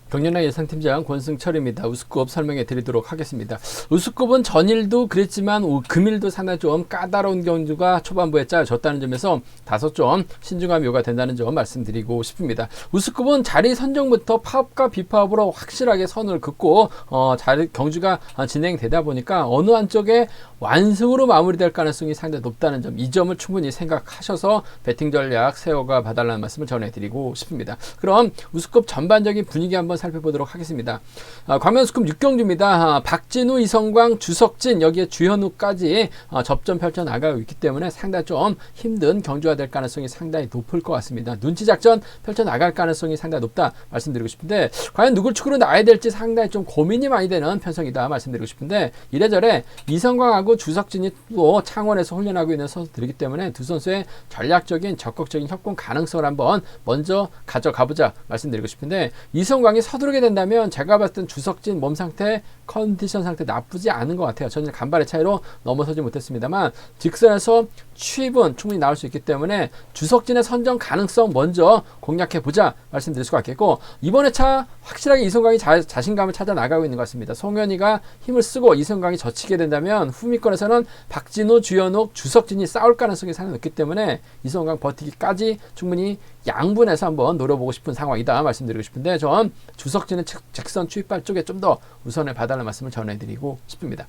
경연의 예상팀장 권승철입니다. 우스급 설명해 드리도록 하겠습니다. 우스급은 전일도 그랬지만 금일도 상당히 좀 까다로운 경주가 초반부에 짜여졌다는 점에서 다소 좀 신중함이 요구된다는 점 말씀드리고 싶습니다. 우스급은 자리 선정부터 파업과 비파업으로 확실하게 선을 긋고 경주가 진행되다 보니까 어느 한쪽에 완승으로 마무리될 가능성이 상당히 높다는 점, 이 점을 충분히 생각하셔서 배팅 전략 세워가 봐달라는 말씀을 전해드리고 싶습니다. 그럼 우스급 전반적인 분위기 한번 살펴보도록 하겠습니다. 광명우스급 6경주입니다. 박진우, 이성광, 주석진, 여기에 주현우까지 접전 펼쳐나가고 있기 때문에 상당히 좀 힘든 경주가 될 가능성이 상당히 높을 것 같습니다. 눈치작전 펼쳐나갈 가능성이 상당히 높다 말씀드리고 싶은데, 과연 누굴 축으로 나야 될지 상당히 좀 고민이 많이 되는 편성이다 말씀드리고 싶은데, 이래저래 이성광하고 주석진이 또 창원에서 훈련하고 있는 선수들이기 때문에 두 선수의 전략적인 적극적인 협공 가능성을 한번 먼저 가져가보자 말씀드리고 싶은데, 이성광이 서두르게 된다면 제가 봤을 땐 주석진 몸 상태, 컨디션 상태 나쁘지 않은 것 같아요. 저는 간발의 차이로 넘어서지 못했습니다만 직선에서 추입은 충분히 나올 수 있기 때문에 주석진의 선정 가능성 먼저 공략해보자 말씀드릴 수가 있겠고, 이번 회차 확실하게 이성광이 자신감을 찾아 나가고 있는 것 같습니다. 송현이가 힘을 쓰고 이성광이 젖히게 된다면 후미권에서는 박진우, 주현욱, 주석진이 싸울 가능성이 상당히 높기 때문에 이성광 버티기까지 충분히 양분해서 한번 노려보고 싶은 상황이다 말씀드리고 싶은데, 전 주석진의 직선 추입발 쪽에 좀 더 우선을 봐달라는 말씀을 전해드리고 싶습니다.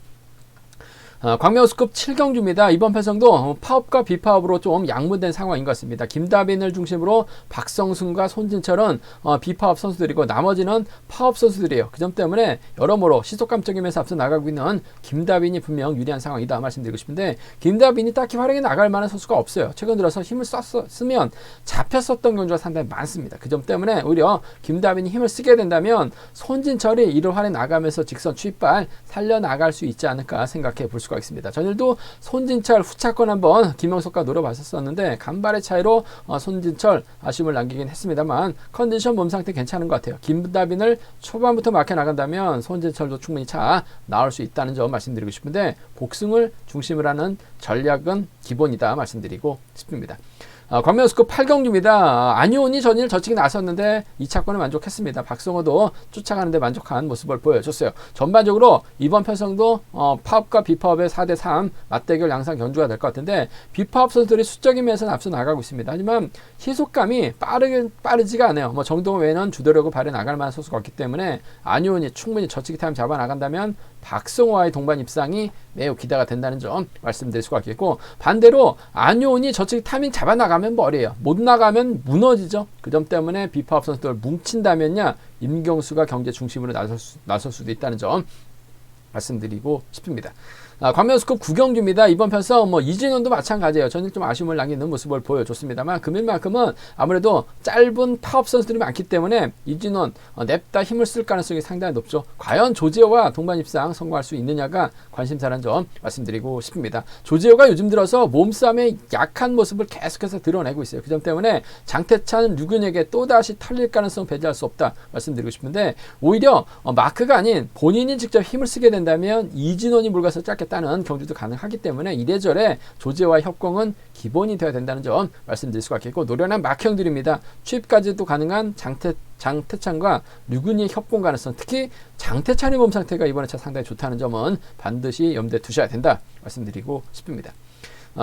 광명우스급 7경주입니다. 이번 편성도 파업과 비파업으로 좀 양분된 상황인 것 같습니다. 김다빈을 중심으로 박성순과 손진철은 비파업 선수들이고 나머지는 파업 선수들이에요. 그 점 때문에 여러모로 시속감적이면서 앞서 나가고 있는 김다빈이 분명 유리한 상황이다 말씀드리고 싶은데, 김다빈이 딱히 활용해 나갈 만한 선수가 없어요. 최근 들어서 힘을 쓰면 잡혔었던 경주가 상당히 많습니다. 그 점 때문에 오히려 김다빈이 힘을 쓰게 된다면 손진철이 이를 활용해 나가면서 직선 추입발 살려나갈 수 있지 않을까 생각해 볼 수가 있습니다. 전일도 손진철 후차권 한번 김영석과 노려봤었는데 간발의 차이로 손진철 아쉬움을 남기긴 했습니다만 컨디션 몸 상태 괜찮은 것 같아요. 김다빈을 초반부터 막혀 나간다면 손진철도 충분히 차 나올 수 있다는 점 말씀드리고 싶은데, 복승을 중심으로 하는 전략은 기본이다 말씀드리고 싶습니다. 광명우스급 8경주입니다. 안효은이 전일 저치기 나섰는데 2차권에 만족했습니다. 박성호도 쫓아가는데 만족한 모습을 보여줬어요. 전반적으로 이번 편성도 파업과 비파업의 4대3 맞대결 양상 경주가 될 것 같은데, 비파업 선수들이 수적인 면에서는 앞서 나가고 있습니다. 하지만 희속감이 빠르지가 않아요. 정동원 외에는 주도력을 발휘해 나갈 만한 선수가 없기 때문에 안효은이 충분히 저치기 타임 잡아 나간다면 박성호와의 동반 입상이 매우 기대가 된다는 점 말씀드릴 수가 있겠고, 반대로 안효은이 저치기 타이밍 잡아 나가면 머리예요. 못 나가면 무너지죠. 그 점 때문에 비파업 선수들 뭉친다면야 임경수가 경제 중심으로 나설 수도 있다는 점 말씀드리고 싶습니다. 광명우스급 9경주입니다. 이번 편성 이진원도 마찬가지예요. 저는 좀 아쉬움을 남기는 모습을 보여줬습니다만 금일만큼은 아무래도 짧은 파업 선수들이 많기 때문에 이진원 냅다 힘을 쓸 가능성이 상당히 높죠. 과연 조지호와 동반 입상 성공할 수 있느냐가 관심사라는 점 말씀드리고 싶습니다. 조지호가 요즘 들어서 몸싸움에 약한 모습을 계속해서 드러내고 있어요. 그 점 때문에 장태찬, 류균에게 또다시 털릴 가능성 배제할 수 없다 말씀드리고 싶은데, 오히려 마크가 아닌 본인이 직접 힘을 쓰게 된다면 이진원이 물가서 짧게 따는 경주도 가능하기 때문에 이래저래 조지호와의 협공은 기본이 되어야 된다는 점 말씀드릴 수가 있겠고, 노련한 막형들입니다. 취입까지도 가능한 장태찬과 류근희의 협공 가능성, 특히 장태찬의 몸 상태가 이번에 상당히 좋다는 점은 반드시 염두에 두셔야 된다 말씀드리고 싶습니다.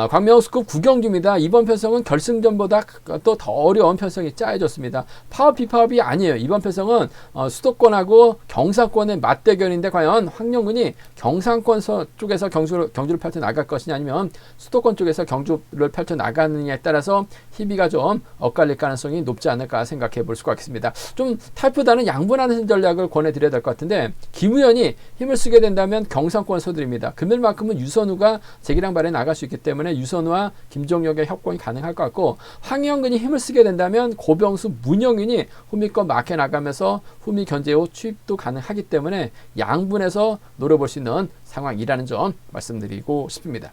광명우스급 9경주입니다. 이번 편성은 결승전보다 또 더 어려운 편성이 짜여졌습니다. 파업 비파업이 아니에요. 이번 편성은 수도권하고 경상권의 맞대결인데, 과연 황영근이 경상권 쪽에서 경주를 펼쳐 나갈 것이냐 아니면 수도권 쪽에서 경주를 펼쳐 나가느냐에 따라서 희비가 좀 엇갈릴 가능성이 높지 않을까 생각해 볼 수가 있습니다. 좀 타이프다는 양분하는 전략을 권해드려야 될 것 같은데, 김우현이 힘을 쓰게 된다면 경상권 소들입니다. 금일만큼은 유선우가 재기량 발에 나갈 수 있기 때문에 유선우와 김종혁의 협공이 가능할 것 같고, 황영근이 힘을 쓰게 된다면 고병수, 문영윤이 후미권 막혀 나가면서 후미 견제후 취입도 가능하기 때문에 양분해서 노려볼 수 있는 상황이라는 점 말씀드리고 싶습니다.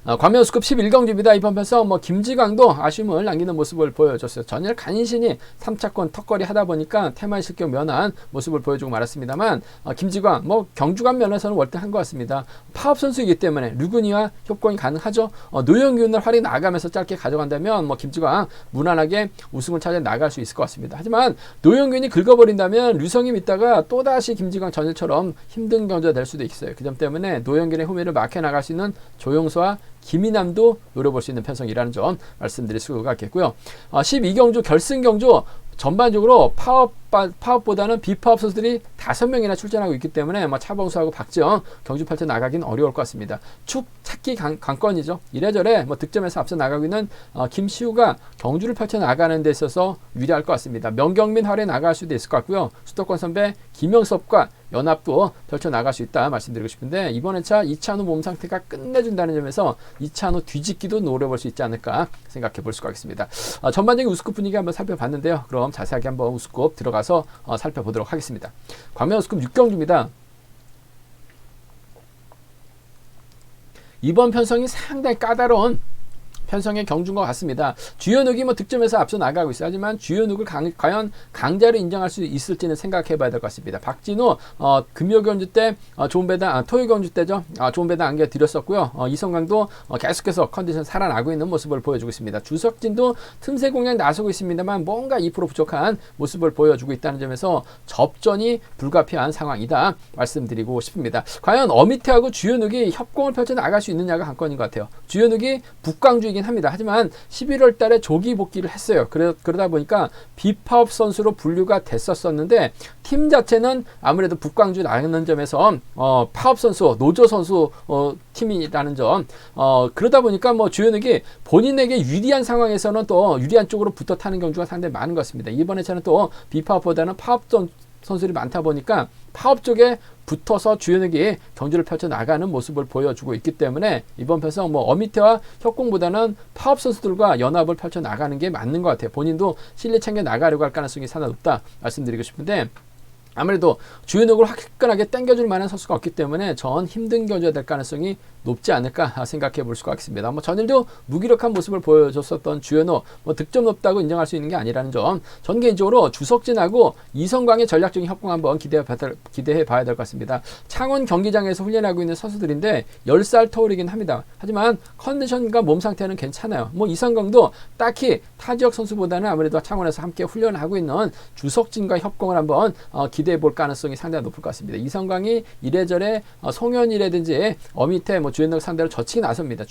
광명우스급 11경주입니다. 이번 편에서 김지광도 아쉬움을 남기는 모습을 보여줬어요. 전일 간신히 3차권 턱걸이 하다 보니까 태만 실격 면한 모습을 보여주고 말았습니다만 김지광 경주간 면에서는 월등한 것 같습니다. 파업 선수이기 때문에 류근이와 협공이 가능하죠. 노영균을 활이 나가면서 짧게 가져간다면 김지광 무난하게 우승을 찾아 나갈 수 있을 것 같습니다. 하지만 노영균이 긁어버린다면 류성이 믿다가 또다시 김지광 전일처럼 힘든 경주가 될 수도 있어요. 그 점 때문에 노영균의 후미를 막혀 나갈 수 있는 조용수와 김인남도 노려볼 수 있는 편성이라는 점 말씀드릴 수가 있겠고요. 12경주 결승경주 전반적으로 파업보다는 비파업 선수들이 5명이나 출전하고 있기 때문에 차범수하고 박지영 경주 펼쳐 나가긴 어려울 것 같습니다. 축 찾기 관건이죠. 이래저래 득점에서 앞서 나가고 있는 김시우가 경주를 펼쳐 나가는 데 있어서 유리할 것 같습니다. 명경민 활에 나갈 수도 있을 것 같고요. 수도권 선배 김영섭과 연합도 펼쳐 나갈 수 있다 말씀드리고 싶은데 이번 회차 이찬우 몸 상태가 끝내준다는 점에서 이찬우 뒤집기도 노려볼 수 있지 않을까 생각해 볼 수가 있습니다. 전반적인 우스컵 분위기 한번 살펴봤는데요. 그럼 자세하게 한번 우스컵 들어가서 살펴보도록 하겠습니다. 광명 우스컵 6경주입니다. 이번 편성이 상당히 까다로운 편성의 경주인 것 같습니다. 주연욱이 득점에서 앞서 나가고 있어요. 하지만 주연욱을 과연 강자로 인정할 수 있을지는 생각해 봐야 될 것 같습니다. 박진우 금요 경주 때 좋은 배당, 토요 경주 때죠. 좋은 배당 안겨드렸었고요. 이성광도 계속해서 컨디션 살아나고 있는 모습을 보여주고 있습니다. 주석진도 틈새 공략 나서고 있습니다만 뭔가 2% 부족한 모습을 보여주고 있다는 점에서 접전이 불가피한 상황이다 말씀드리고 싶습니다. 과연 어미태하고 주연욱이 협공을 펼쳐 나갈 수 있느냐가 관건인 것 같아요. 주연욱이 북광주이긴 합니다. 하지만 11월 달에 조기 복귀를 했어요. 그러다 보니까 비파업 선수로 분류가 됐었는데 팀 자체는 아무래도 북광주 나가는 점에서 파업 선수, 노조 선수 팀이라는 점 그러다 보니까 주연욱이 본인에게 유리한 상황에서는 또 유리한 쪽으로 붙어 타는 경주가 상당히 많은 것 같습니다. 이번에 저는 또 비파업보다는 파업 선수들이 많다 보니까 파업 쪽에 붙어서 주연욱이 경주를 펼쳐 나가는 모습을 보여주고 있기 때문에 이번 편성 어미태와 협공보다는 파업 선수들과 연합을 펼쳐 나가는 게 맞는 것 같아요. 본인도 실리 챙겨 나가려고 할 가능성이 상당히 높다 말씀드리고 싶은데 아무래도 주연욱을 화끈하게 당겨줄 만한 선수가 없기 때문에 전 힘든 경주가 될 가능성이 높지 않을까 생각해 볼 수가 있습니다. 전일도 무기력한 모습을 보여줬었던 주연욱 득점 높다고 인정할 수 있는 게 아니라는 점 전 개인적으로 주석진하고 이성광의 전략적인 협공 한번 기대해 봐야 될 것 같습니다. 창원 경기장에서 훈련하고 있는 선수들인데 10살 터울이긴 합니다. 하지만 컨디션과 몸 상태는 괜찮아요. 이성광도 딱히 타 지역 선수보다는 아무래도 창원에서 함께 훈련하고 있는 주석진과 협공을 한번 기대해 볼 가능성이 상당히 높을 것 같습니다. 이성광이 이래저래 송현이라든지 어미태 주연욱 상대로 젖히기 나섭니다.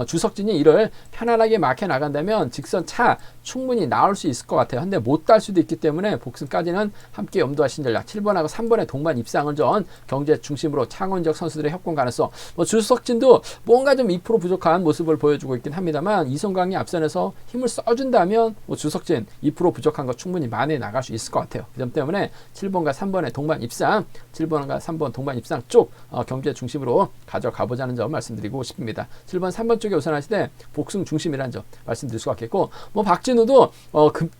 주석진이 이를 편안하게 막혀 나간다면 직선 차 충분히 나올 수 있을 것 같아요. 근데 못 달 수도 있기 때문에 복승까지는 함께 염두하신 전략 7번하고 3번의 동반 입상을 전 경제 중심으로 창원적 선수들의 협공 가능성 주석진도 뭔가 좀 2% 부족한 모습을 보여주고 있긴 합니다만 이성광이 앞선에서 힘을 써준다면 주석진 2% 부족한 거 충분히 만회해 나갈 수 있을 것 같아요. 그 점 때문에 7번과 3번의 동반 입상 7번과 3번 동반 입상 쪽 경제 중심으로 가져가 보자는 점 말씀드리고 싶습니다. 7번 3번 쪽에 우선하실 때 복승 중심이라는 점 말씀드릴 수가 있겠고 박진우도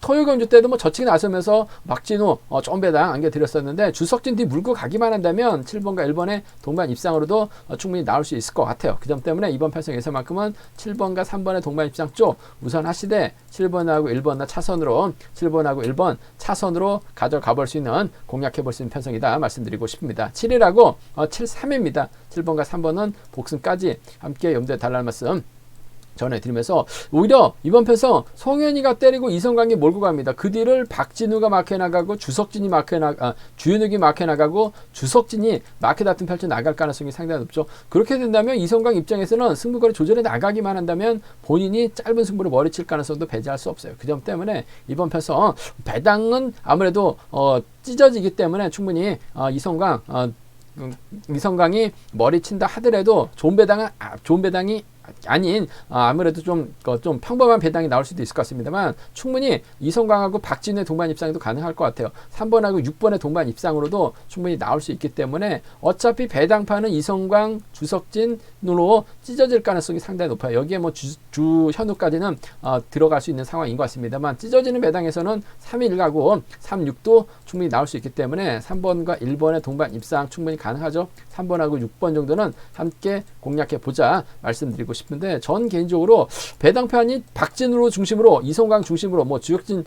토요 경주 때도 젖히기 나서면서 박진우 좋은 배당 안겨드렸었는데 주석진 뒤 물고 가기만 한다면 7번과 1번의 동반 입상으로도 충분히 나올 수 있을 것 같아요. 그 점 때문에 이번 편성에서만큼은 7번과 3번의 동반 입상 쪽 우선 하시되 7번하고 1번 차선으로 7번하고 1번 차선으로 가져가 볼 수 있는 공략해 볼 수 있는 편성이다 말씀드리고 싶습니다. 7이라고 7-3입니다. 7번과 3번은 복승까지 함께 염두에 달라는 말씀 전해드리면서 오히려 이번 편성 송현이가 때리고 이성광이 몰고 갑니다. 그 뒤를 박진우가 막혀나가고 주연욱이 막혀나가고 주석진이 막혀다툼 펼쳐 나갈 가능성이 상당히 높죠. 그렇게 된다면 이성광 입장에서는 승부거리 조절해 나가기만 한다면 본인이 짧은 승부로 머리칠 가능성도 배제할 수 없어요. 그 점 때문에 이번 편성 배당은 아무래도 찢어지기 때문에 충분히 이성광이 머리 친다 하더라도 좋은 배당이 아닌 아무래도 좀 평범한 배당이 나올 수도 있을 것 같습니다만 충분히 이성광하고 박진우의 동반 입상도 가능할 것 같아요. 3번하고 6번의 동반 입상으로도 충분히 나올 수 있기 때문에 어차피 배당판은 이성광, 주석진으로 찢어질 가능성이 상당히 높아요. 여기에 뭐 주현우까지는 들어갈 수 있는 상황인 것 같습니다만 찢어지는 배당에서는 3-1가고 3-6도 충분히 나올 수 있기 때문에 3번과 1번의 동반 입상 충분히 가능하죠. 3번하고 6번 정도는 함께 공략해 보자 말씀드리고 싶은데 전 개인적으로 배당판이 박진우로 중심으로 이성광 중심으로 뭐 주석진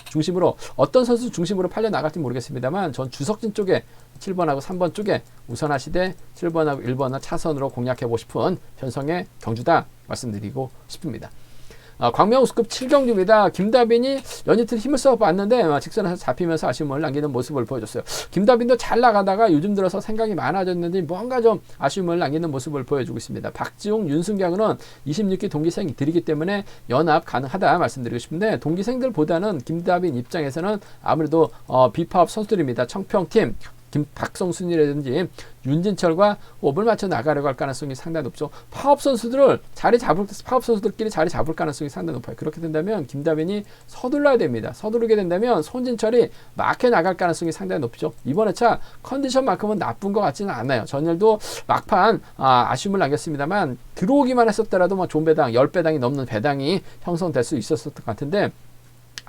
중심으로 어떤 선수 중심으로 팔려 나갈지 모르겠습니다만 전 주석진 쪽에 7번하고 3번 쪽에 우선하시되 7번하고 1번은 차선으로 공략해 보고 싶은 편성의 경주다 말씀드리고 싶습니다. 광명우스급 7경주입니다. 김다빈이 연이틀 힘을 써봤는데 직선에서 잡히면서 아쉬움을 남기는 모습을 보여줬어요. 김다빈도 잘 나가다가 요즘 들어서 생각이 많아졌는지 뭔가 좀 아쉬움을 남기는 모습을 보여주고 있습니다. 박지웅, 윤승경은 26기 동기생들이기 때문에 연합 가능하다 말씀드리고 싶은데 동기생들보다는 김다빈 입장에서는 아무래도 비파업 선수들입니다. 청평팀 박성순이라든지 윤진철과 호흡을 맞춰 나가려고 할 가능성이 상당히 높죠. 파업 선수들끼리 자리 잡을 가능성이 상당히 높아요. 그렇게 된다면 김다빈이 서둘러야 됩니다. 서두르게 된다면 손진철이 막혀 나갈 가능성이 상당히 높죠. 이번 회차 컨디션만큼은 나쁜 것 같지는 않아요. 전일도 막판 아쉬움을 남겼습니다만 들어오기만 했었더라도 뭐 좋은 배당, 10배당이 넘는 배당이 형성될 수 있었을 것 같은데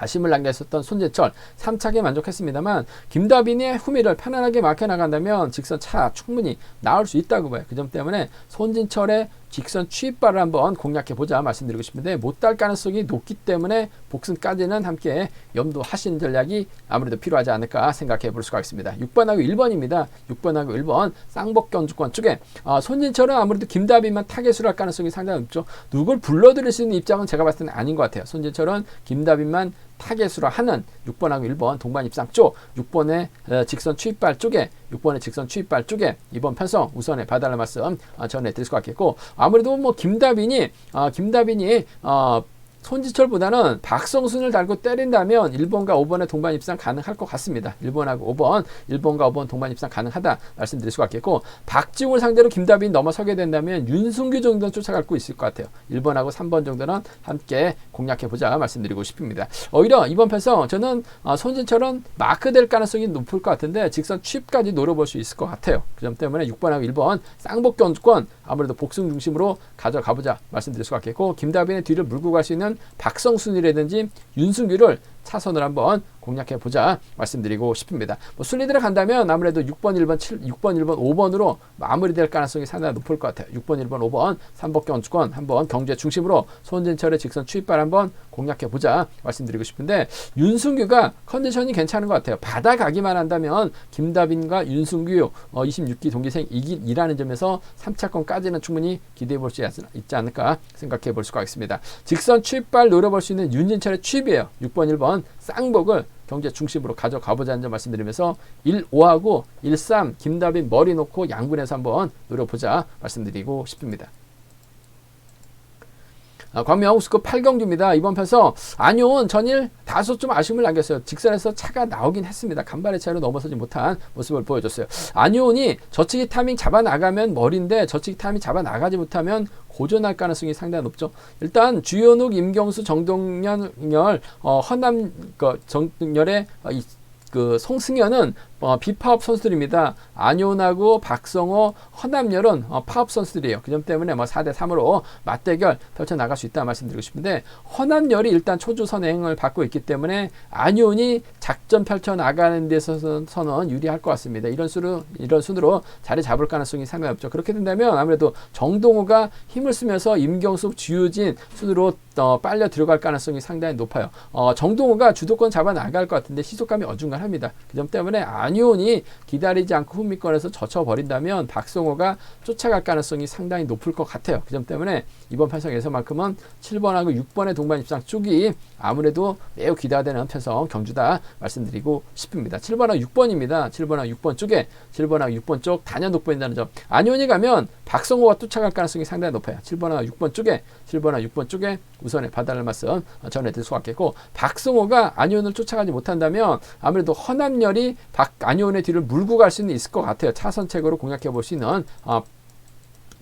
아쉬움을 남겼었던 손진철 3차게 만족했습니다만 김다빈의 후미를 편안하게 막혀나간다면 직선 차 충분히 나올 수 있다고 봐요. 그 점 때문에 손진철의 직선 취입발을 한번 공략해보자 말씀드리고 싶은데 못 달 가능성이 높기 때문에 복승까지는 함께 염두하시는 전략이 아무래도 필요하지 않을까 생각해 볼 수가 있습니다. 6번하고 1번입니다. 6번하고 1번 쌍복경주권 쪽에 손진철은 아무래도 김다빈만 타겟으로 할 가능성이 상당히 높죠. 누굴 불러들일 수 있는 입장은 제가 봤을 때는 아닌 것 같아요. 손진철은 김다빈만 타겟으로 하는 6번하고 1번 동반 입상 쪽 6번의 직선 취입발 쪽에 6번의 직선 취입발 쪽에 이번 편성 우선에 봐달라 말씀 전해드릴 것 같겠고 아무래도 뭐 김다빈이 손지철보다는 박성순을 달고 때린다면 1번과 5번의 동반 입상 가능할 것 같습니다. 1번과 5번 동반 입상 가능하다 말씀드릴 수가 있겠고 박지웅을 상대로 김다빈이 넘어서게 된다면 윤승규 정도는 쫓아갈 수 있을 것 같아요. 1번하고 3번 정도는 함께 공략해보자 말씀드리고 싶습니다. 오히려 이번 편성 저는 손진철은 마크될 가능성이 높을 것 같은데 직선 취입까지 노려볼 수 있을 것 같아요. 그 점 때문에 6번하고 1번 쌍복경주권 아무래도 복승 중심으로 가져가보자 말씀드릴 수가 있겠고 김다빈의 뒤를 물고 갈 수 있는 박성순이라든지 윤승규를 차선을 한번 공략해보자 말씀드리고 싶습니다. 뭐 순리대로 간다면 아무래도 6번, 1번, 5번으로 마무리될 가능성이 상당히 높을 것 같아요. 6번, 1번, 5번, 3복경주권 한번 경제 중심으로 손진철의 직선 취입발 한번 공략해보자 말씀드리고 싶은데 윤승규가 컨디션이 괜찮은 것 같아요. 받아가기만 한다면 김다빈과 윤승규 26기 동기생 이기라는 점에서 3차권까지는 충분히 기대해볼 수 있지 않을까 생각해볼 수가 있습니다. 직선 취입발 노려볼 수 있는 윤진철의 취입이에요. 6번, 1번 쌍복을 경제 중심으로 가져가보자는 점 말씀드리면서 1, 5하고 1, 3 김다빈 머리 놓고 양분해서 한번 노려보자 말씀드리고 싶습니다. 광명우스급 8경주입니다. 이번 편서 안효은 전일 다소 좀 아쉬움을 남겼어요. 직선에서 차가 나오긴 했습니다. 간발의 차이로 넘어서지 못한 모습을 보여줬어요. 안효은이 저치기 타이밍 잡아나가면 머리인데 저치기 타이밍 잡아나가지 못하면 고전할 가능성이 상당히 높죠. 일단 주현욱, 임경수, 정동열, 허남 정열의 송승현은 비파업 선수들입니다. 안효은하고 박성호, 허남열은 파업 선수들이에요. 그 점 때문에 4대3으로 맞대결 펼쳐나갈 수 있다 말씀드리고 싶은데 허남열이 일단 초주 선행을 받고 있기 때문에 안효은이 작전 펼쳐나가는 데 있어서는 유리할 것 같습니다. 이런 순으로 자리 잡을 가능성이 상당히 없죠. 그렇게 된다면 아무래도 정동호가 힘을 쓰면서 임경숙, 주유진 순으로 빨려 들어갈 가능성이 상당히 높아요. 정동호가 주도권 잡아 나갈 것 같은데 시속감이 어중간합니다. 그 점 때문에 안효은이 기다리지 않고 후미권에서 젖혀버린다면 박성호가 쫓아갈 가능성이 상당히 높을 것 같아요. 그 점 때문에 이번 편성에서만큼은 7번하고 6번의 동반 입상 쪽이 아무래도 매우 기대되는 편성 경주다 말씀드리고 싶습니다. 7번하고 6번입니다. 7번하고 6번 쪽에 7번하고 6번 쪽 단연 돋보인다는 점. 안효은이 가면 박성호가 쫓아갈 가능성이 상당히 높아요. 7번하고 6번 쪽에 우선에 봐달라는 말씀 전해드릴 수가 있겠고 박성호가 안효은을 쫓아가지 못한다면 아무래도 허남열이 안효은의 뒤를 물고 갈 수는 있을 것 같아요. 차선책으로 공략해 볼 수 있는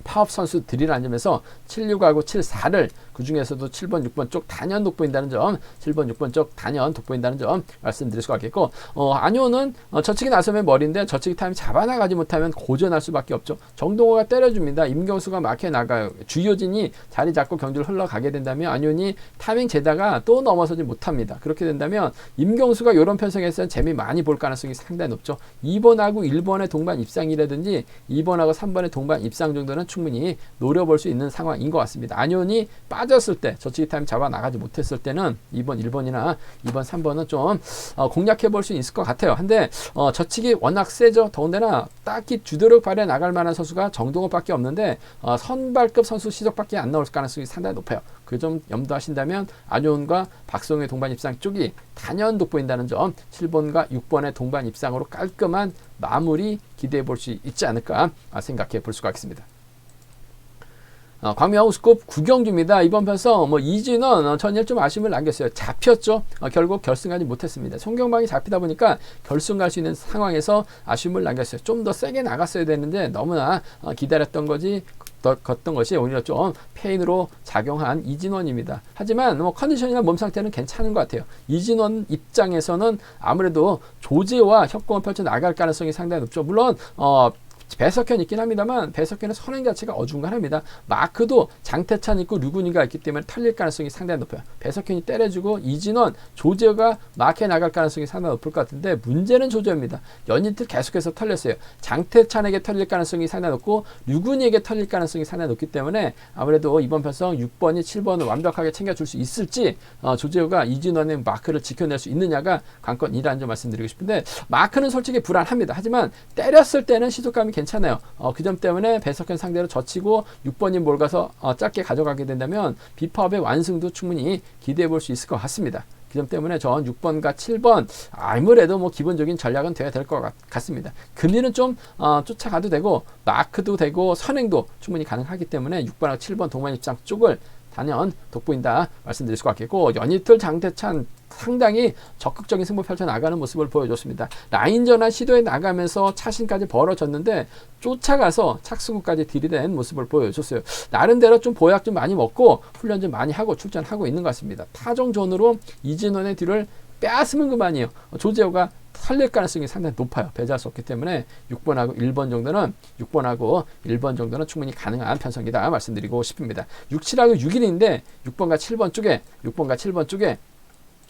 파업 선수들이라는 점에서 76하고 74를 그 중에서도 7번, 6번 쪽 단연 돋보인다는 점, 7번, 6번 쪽 단연 돋보인다는 점 말씀드릴 수가 있겠고, 안효는 저치기 나서면 머리인데 저치기 타임 잡아나가지 못하면 고전할 수밖에 없죠. 정동호가 때려줍니다. 임경수가 막혀 나가요. 주효진이 자리 잡고 경주를 흘러가게 된다면 안효이 타이밍 재다가 또 넘어서지 못합니다. 그렇게 된다면 임경수가 이런 편성에서는 재미 많이 볼 가능성이 상당히 높죠. 2번하고 1번의 동반 입상이라든지 2번하고 3번의 동반 입상 정도는 충분히 노려볼 수 있는 상황인 것 같습니다. 안효이 빠졌을 때, 저치기 타임 잡아 나가지 못했을 때는 2번, 1번이나 2번, 3번은 좀 공략해 볼 수 있을 것 같아요. 근데 저치기 워낙 세죠. 더군다나 딱히 주도력 발휘해 나갈 만한 선수가 정동호밖에 없는데 선발급 선수 시적밖에 안 나올 가능성이 상당히 높아요. 그 점 염두하신다면 안효은과 박성우의 동반 입상 쪽이 단연 돋보인다는 점, 7번과 6번의 동반 입상으로 깔끔한 마무리 기대해 볼 수 있지 않을까 생각해 볼 수가 있습니다. 광명 우스컵 구경주입니다. 이번 편성 이진원 전일 좀 아쉬움을 남겼어요. 잡혔죠. 결국 결승하지 못했습니다. 송경방이 잡히다 보니까 결승 갈 수 있는 상황에서 아쉬움을 남겼어요. 좀 더 세게 나갔어야 되는데 너무나 기다렸던 것이 오히려 좀 페인으로 작용한 이진원입니다. 하지만 컨디션이나 몸 상태는 괜찮은 것 같아요. 이진원 입장에서는 아무래도 조제와 협공을 펼쳐 나갈 가능성이 상당히 높죠. 물론 배석현 있긴 합니다만 배석현의 선행 자체가 어중간합니다. 마크도 장태찬 있고 류군이가 있기 때문에 털릴 가능성이 상당히 높아요. 배석현이 때려주고 이진원, 조재호가 마크에 나갈 가능성이 상당히 높을 것 같은데 문제는 조재호입니다. 연이틀 계속해서 털렸어요. 장태찬에게 털릴 가능성이 상당히 높고 류군이에게 털릴 가능성이 상당히 높기 때문에 아무래도 이번 편성 6번이 7번을 완벽하게 챙겨줄 수 있을지 조재호가 이진원의 마크를 지켜낼 수 있느냐가 관건이라는 점 말씀드리고 싶은데 마크는 솔직히 불안합니다. 하지만 때렸을 때는 시속감이 괜찮아요. 그 점 때문에 배석현 상대로 젖히고 6번이 몰가서 짧게 가져가게 된다면 비파업의 완승도 충분히 기대해 볼 수 있을 것 같습니다. 그 점 때문에 전 6번과 7번 아무래도 기본적인 전략은 돼야 될 것 같습니다. 금리는 좀 쫓아가도 되고 마크도 되고 선행도 충분히 가능하기 때문에 6번하고 7번 동반 입장 쪽을 단연 돋보인다 말씀드릴 수가 있겠고, 연이틀 장태찬 상당히 적극적인 승부 펼쳐나가는 모습을 보여줬습니다. 라인전환 시도에 나가면서 차신까지 벌어졌는데 쫓아가서 착승구까지 들이댄 모습을 보여줬어요. 나름대로 좀 보약 좀 많이 먹고 훈련 좀 많이 하고 출전하고 있는 것 같습니다. 타종존으로 이진원의 뒤를 빼앗으면 그만이에요. 조재호가 살릴 가능성이 상당히 높아요. 배제할 수 없기 때문에 6번하고 1번 정도는 충분히 가능한 편성이다 말씀드리고 싶습니다. 6, 7하고 6일인데 6번과 7번 쪽에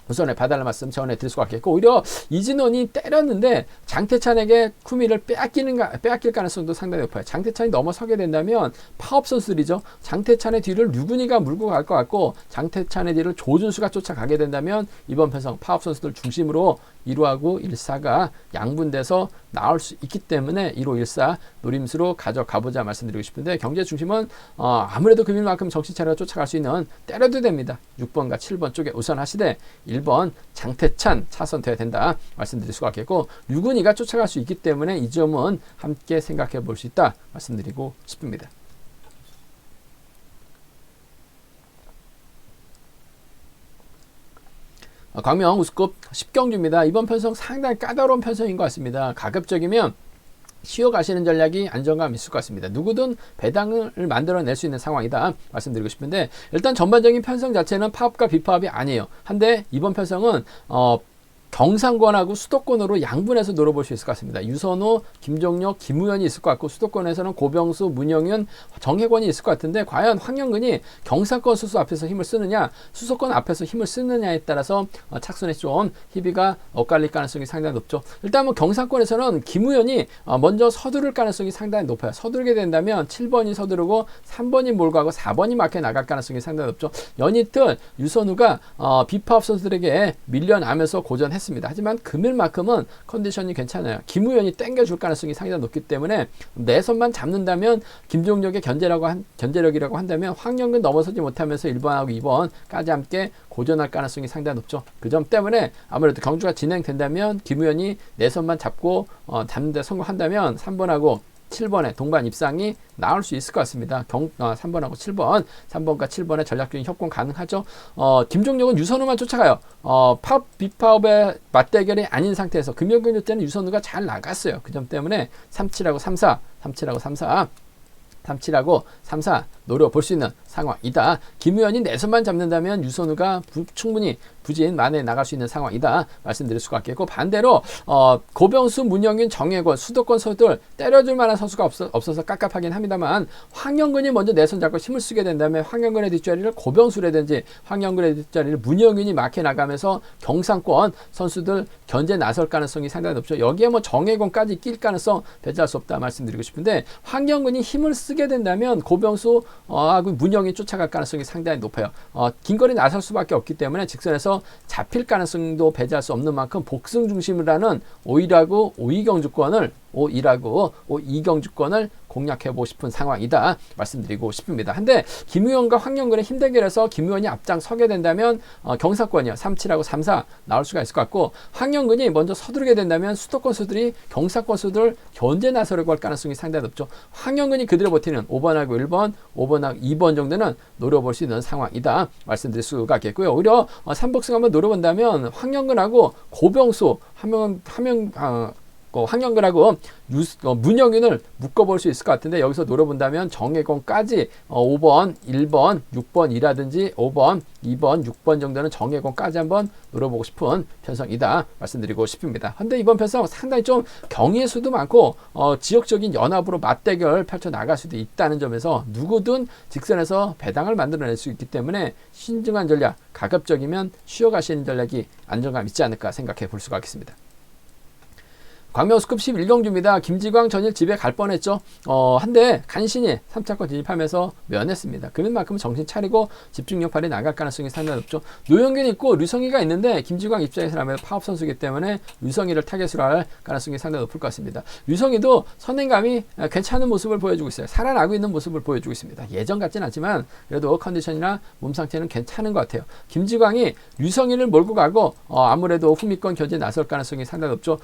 우선에 봐달라는 말씀 전해드릴 수가 있겠고, 오히려 이진원이 때렸는데 장태찬에게 쿠미를 빼앗길 가능성도 상당히 높아요. 장태찬이 넘어서게 된다면 파업 선수들이죠. 장태찬의 뒤를 류근이가 물고 갈 것 같고 장태찬의 뒤를 조준수가 쫓아가게 된다면 이번 편성 파업 선수들 중심으로 1호하고 1사가 양분돼서 나올 수 있기 때문에 1호 1사 노림수로 가져가보자 말씀드리고 싶은데, 경제 중심은 아무래도 금일만큼 정신 차려 쫓아갈 수 있는 때려도 됩니다. 6번과 7번 쪽에 우선 하시되 1번 장태찬 차선 돼야 된다 말씀드릴 수가 있겠고, 류근이가 쫓아갈 수 있기 때문에 이 점은 함께 생각해 볼 수 있다 말씀드리고 싶습니다. 광명 우스컵 10경주입니다. 이번 편성 상당히 까다로운 편성인 것 같습니다. 가급적이면 쉬어가시는 전략이 안정감 있을 것 같습니다. 누구든 배당을 만들어낼 수 있는 상황이다 말씀드리고 싶은데, 일단 전반적인 편성 자체는 파업과 비파업이 아니에요. 한데 이번 편성은 경상권하고 수도권으로 양분해서 노려볼 수 있을 것 같습니다. 유선호, 김종혁, 김우현이 있을 것 같고, 수도권에서는 고병수, 문영윤, 정혜권이 있을 것 같은데, 과연 황영근이 경상권 수수 앞에서 힘을 쓰느냐, 수도권 앞에서 힘을 쓰느냐에 따라서 착순에 좀 희비가 엇갈릴 가능성이 상당히 높죠. 일단 경상권에서는 김우현이 먼저 서두를 가능성이 상당히 높아요. 서두르게 된다면 7번이 서두르고 3번이 몰고 하고 4번이 막혀 나갈 가능성이 상당히 높죠. 연이틀 유선우가 비파업 선수들에게 밀려나면서 고전했습니다. 하지만 금일만큼은 컨디션이 괜찮아요. 김우현이 땡겨줄 가능성이 상당히 높기 때문에 내선만 잡는다면 김종혁의 견제력이라고 한다면 황영근 넘어서지 못하면서 1번하고 2번까지 함께 고전할 가능성이 상당히 높죠. 그 점 때문에 아무래도 경주가 진행된다면 김우현이 내선만 잡고 잡는 데 성공한다면 3번하고 7번의 동반 입상이 나올 수 있을 것 같습니다. 3번하고 7번, 3번과 7번의 전략적인 협공 가능하죠. 김종혁은 유선우만 쫓아가요. 비파업의 맞대결이 아닌 상태에서 금요일 때는 유선우가 잘 나갔어요. 그 점 때문에 37하고 34 3, 7하고 3, 4 노려볼 수 있는 상황이다. 김우현이 내선만 잡는다면 유선우가 충분히 부진 만에 나갈 수 있는 상황이다 말씀드릴 수가 있겠고, 반대로 고병수, 문영균, 정혜권 수도권 선수들 때려줄 만한 선수가 없어서 깝깝하긴 합니다만, 황영근이 먼저 내선 잡고 힘을 쓰게 된다면 황영근의 뒷자리를 고병수라든지 황영근의 뒷자리를 문영균이 막혀 나가면서 경상권 선수들 견제 나설 가능성이 상당히 높죠. 여기에 뭐 정혜권까지 낄 가능성 배제할 수 없다 말씀드리고 싶은데, 황영근이 힘을 쓰게 된다면 고병수 하고 문영이 쫓아갈 가능성이 상당히 높아요. 긴거리 나설 수밖에 없기 때문에 직선에서 잡힐 가능성도 배제할 수 없는 만큼 복승 중심으로 하는 5위라고 5위경주권을 공략해보고 싶은 상황이다 말씀드리고 싶습니다. 근데 김우현과 황영근의 힘 대결에서 김우현이 앞장서게 된다면 경상권이요 3, 7하고 3, 4 나올 수가 있을 것 같고, 황영근이 먼저 서두르게 된다면 수도권 수들이 경상권 수들을 견제 나서려고 할 가능성이 상당히 높죠. 황영근이 그대로 버티는 5번하고 1번, 5번하고 2번 정도는 노려볼 수 있는 상황이다 말씀드릴 수가 있겠고요. 오히려 3복승 한번 노려본다면 황영근하고 고병수 황영근하고 문영균을 묶어볼 수 있을 것 같은데, 여기서 노려본다면 정혜권까지 5번, 1번, 6번이라든지 5번, 2번, 6번 정도는 정혜권까지 한번 노려보고 싶은 편성이다 말씀드리고 싶습니다. 근데 이번 편성 상당히 좀 경의의 수도 많고 지역적인 연합으로 맞대결 펼쳐 나갈 수도 있다는 점에서 누구든 직선에서 배당을 만들어낼 수 있기 때문에 신중한 전략, 가급적이면 쉬어가시는 전략이 안정감 있지 않을까 생각해 볼 수가 있겠습니다. 광명스급 11경주입니다. 김지광 전일 집에 갈 뻔했죠. 한데 간신히 3차권 진입하면서 면했습니다. 그만큼 정신 차리고 집중력 발휘 나갈 가능성이 상당히 높죠. 노영균 있고 류성희가 있는데 김지광 입장에서라면 파업 선수이기 때문에 류성희를 타겟으로 할 가능성이 상당히 높을 것 같습니다. 류성희도 선행감이 괜찮은 모습을 보여주고 있어요. 살아나고 있는 모습을 보여주고 있습니다. 예전 같진 않지만 그래도 컨디션이나 몸 상태는 괜찮은 것 같아요. 김지광이 류성희를 몰고 가고 아무래도 후미권 견제 나설 가능성이 상당히 높죠.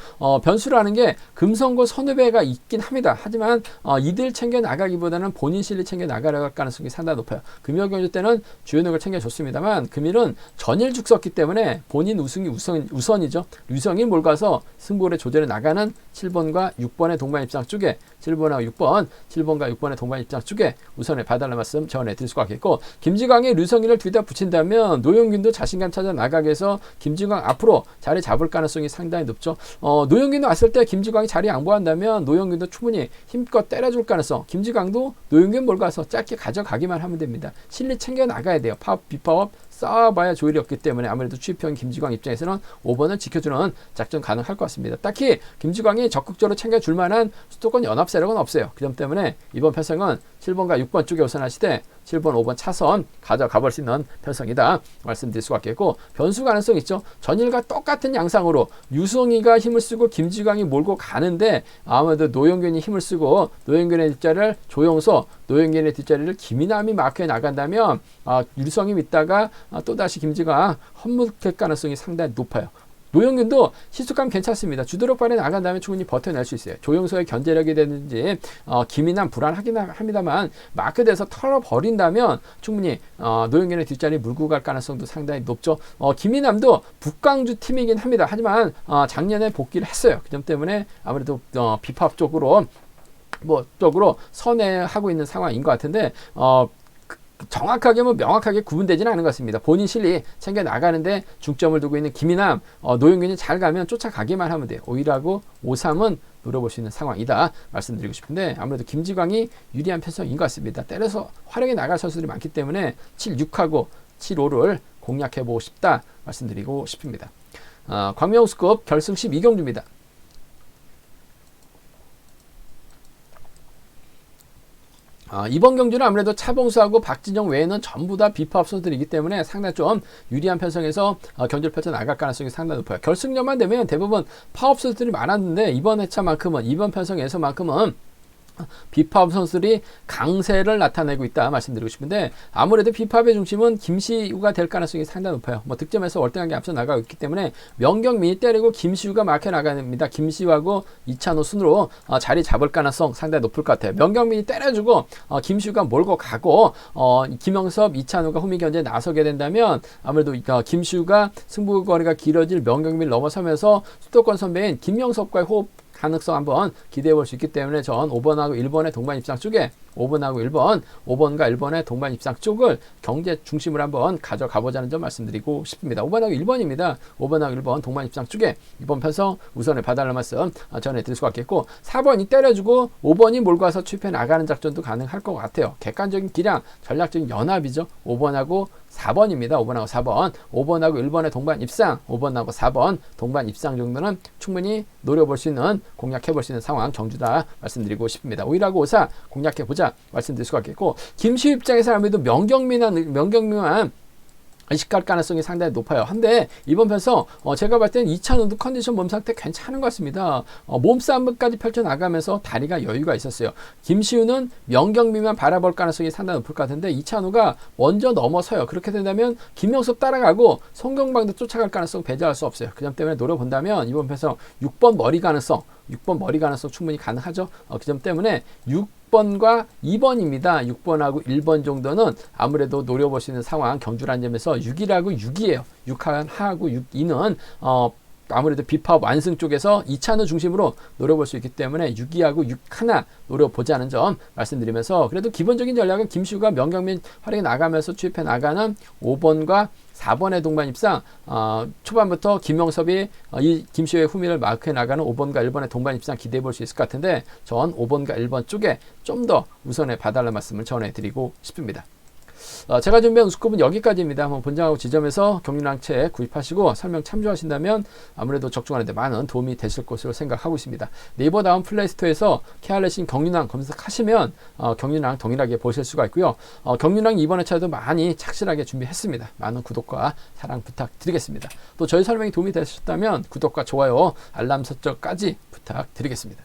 변수를 하는 게 금성고 선후배가 있긴 합니다. 하지만 이들 챙겨 나가기보다는 본인 실력 챙겨 나가려갈 가능성이 상당히 높아요. 금요 경주 때는 주연력을 챙겨줬습니다만 금일은 전일 죽섰기 때문에 본인 우승이 우선이죠. 류성이 몰고 가서 승부를 조절해 나가는 7번과 6번의 동반 입장 쪽에 7번과 6번의 동반 입장 쪽에 우선에 봐달라는 말씀 전해드릴 수가 있겠고, 김지광이 류성희를 둘 다 붙인다면 노영균도 자신감 찾아 나가게 해서 김지광 앞으로 자리 잡을 가능성이 상당히 높죠. 노영균도 왔을 때 김지광이 자리 양보한다면 노영균도 충분히 힘껏 때려줄 가능성, 김지광도 노영균 몰고 가서 짧게 가져가기만 하면 됩니다. 실리 챙겨 나가야 돼요. 파업, 비파업 쌓아봐야 조율이 없기 때문에 아무래도 취입형 김지광 입장에서는 5번을 지켜주는 작전 가능할 것 같습니다. 딱히 김지광이 적극적으로 챙겨줄 만한 수도권 연합 세력은 없어요. 그 점 때문에 이번 편성은 7번과 6번 쪽에 우선하시되 7번, 5번 차선 가져가 볼 수 있는 편성이다 말씀드릴 수가 있겠고, 변수 가능성 있죠. 전일과 똑같은 양상으로 유성희가 힘을 쓰고 김지광이 몰고 가는데 아무래도 노영균이 힘을 쓰고 노영균의 뒷자리를 조용서, 노영균의 뒷자리를 김이남이 마크해 나간다면 유성희 믿다가 또다시 김지광 헛물킬 가능성이 상당히 높아요. 노영균도 시속감 괜찮습니다. 주도력 발휘 나간다면 충분히 버텨낼 수 있어요. 조영서의 견제력이라든지 김이남 불안하긴 합니다만 마크돼서 털어버린다면 충분히 노영균의 뒷자리 물고 갈 가능성도 상당히 높죠. 김이남도 북광주 팀이긴 합니다. 하지만 작년에 복귀를 했어요. 그 점 때문에 아무래도 비팝 쪽으로 선회하고 있는 상황인 것 같은데 정확하게 명확하게 구분되지는 않은 것 같습니다. 본인 실리 챙겨 나가는데 중점을 두고 있는 김이남, 노영균이 잘 가면 쫓아가기만 하면 돼요. 5위라고 5-3은 노려볼 수 있는 상황이다 말씀드리고 싶은데, 아무래도 김지광이 유리한 편성인 것 같습니다. 때려서 활용해 나갈 선수들이 많기 때문에 7-6하고 7-5를 공략해보고 싶다 말씀드리고 싶습니다. 광명우스급 결승 12경주입니다. 이번 경주는 아무래도 차봉수하고 박진영 외에는 전부 다 비파업 선수들이기 때문에 상당히 좀 유리한 편성에서 경주를 펼쳐 나갈 가능성이 상당히 높아요. 결승전만 되면 대부분 파업 선수들이 많았는데 이번 편성에서만큼은 비팝 선수들이 강세를 나타내고 있다 말씀드리고 싶은데, 아무래도 비팝의 중심은 김시우가 될 가능성이 상당히 높아요. 득점에서 월등하게 앞서 나가고 있기 때문에 명경민이 때리고 김시우가 막혀 나갑니다. 김시우하고 이찬호 순으로 자리 잡을 가능성 상당히 높을 것 같아요. 명경민이 때려주고 김시우가 몰고 가고 김영섭, 이찬호가 후미 견제에 나서게 된다면 아무래도 김시우가 승부거리가 길어질 명경민을 넘어서면서 수도권 선배인 김영섭과의 호흡 가능성 한번 기대해 볼 수 있기 때문에 전 5번하고 1번의 동반 입장 쪽에 5번하고 1번, 5번과 1번의 동반 입상 쪽을 경제 중심으로 한번 가져가 보자는 점 말씀드리고 싶습니다. 5번하고 1번입니다. 5번하고 1번 동반 입상 쪽에 이번 편성 우선에 봐달라는 말씀 전해드릴 수가 있겠고, 4번이 때려주고 5번이 몰고 와서 추입해 나가는 작전도 가능할 것 같아요. 객관적인 기량, 전략적인 연합이죠. 5번하고 4번입니다. 5번하고 4번. 5번하고 1번의 동반 입상, 5번하고 4번 동반 입상 정도는 충분히 노려볼 수 있는, 공략해볼 수 있는 상황 경주다 말씀드리고 싶습니다. 5일하고 5사 공략해보자 말씀드릴 수가 있겠고, 김시 입장에서 아무래도 명경미만 의식할 가능성이 상당히 높아요. 한데 이번 편성 제가 봤을 때는 이찬우도 컨디션 몸 상태 괜찮은 것 같습니다. 몸싸움까지 펼쳐나가면서 다리가 여유가 있었어요. 김시우는 명경미만 바라볼 가능성이 상당히 높을 것 같은데 이찬우가 먼저 넘어서요. 그렇게 된다면 김명섭 따라가고 송경방도 쫓아갈 가능성 배제할 수 없어요. 그 점 때문에 노려본다면 이번 편성 6번 머리 가능성 충분히 가능하죠. 그 점 때문에 6번과 2번입니다. 6번하고 1번 정도는 아무래도 노려볼 수 있는 상황 경주라는 점에서 6이라고 6이에요. 6하고 6이는 아무래도 비파업 완승 쪽에서 이찬우 중심으로 노려볼 수 있기 때문에 6위하고 6하나 노려보자는 점 말씀드리면서, 그래도 기본적인 전략은 김시우가 명경민 활약에 나가면서 추입해 나가는 5번과 4번의 동반 입상, 초반부터 김명섭이 이 김시우의 후미를 마크해 나가는 5번과 1번의 동반 입상 기대해 볼 수 있을 것 같은데, 전 5번과 1번 쪽에 좀 더 우선에 봐달라는 말씀을 전해드리고 싶습니다. 제가 준비한 우스컵은 여기까지입니다. 한번 본장하고 지점에서 경륜항체 구입하시고 설명 참조하신다면 아무래도 적중하는 데 많은 도움이 되실 것으로 생각하고 있습니다. 네이버 다운 플레이스토어에서 케알레신 경륜항 검색하시면 경륜항 동일하게 보실 수가 있고요. 경륜항 이번에 차도 많이 착실하게 준비했습니다. 많은 구독과 사랑 부탁드리겠습니다. 또 저희 설명이 도움이 되셨다면 구독과 좋아요, 알람 설정까지 부탁드리겠습니다.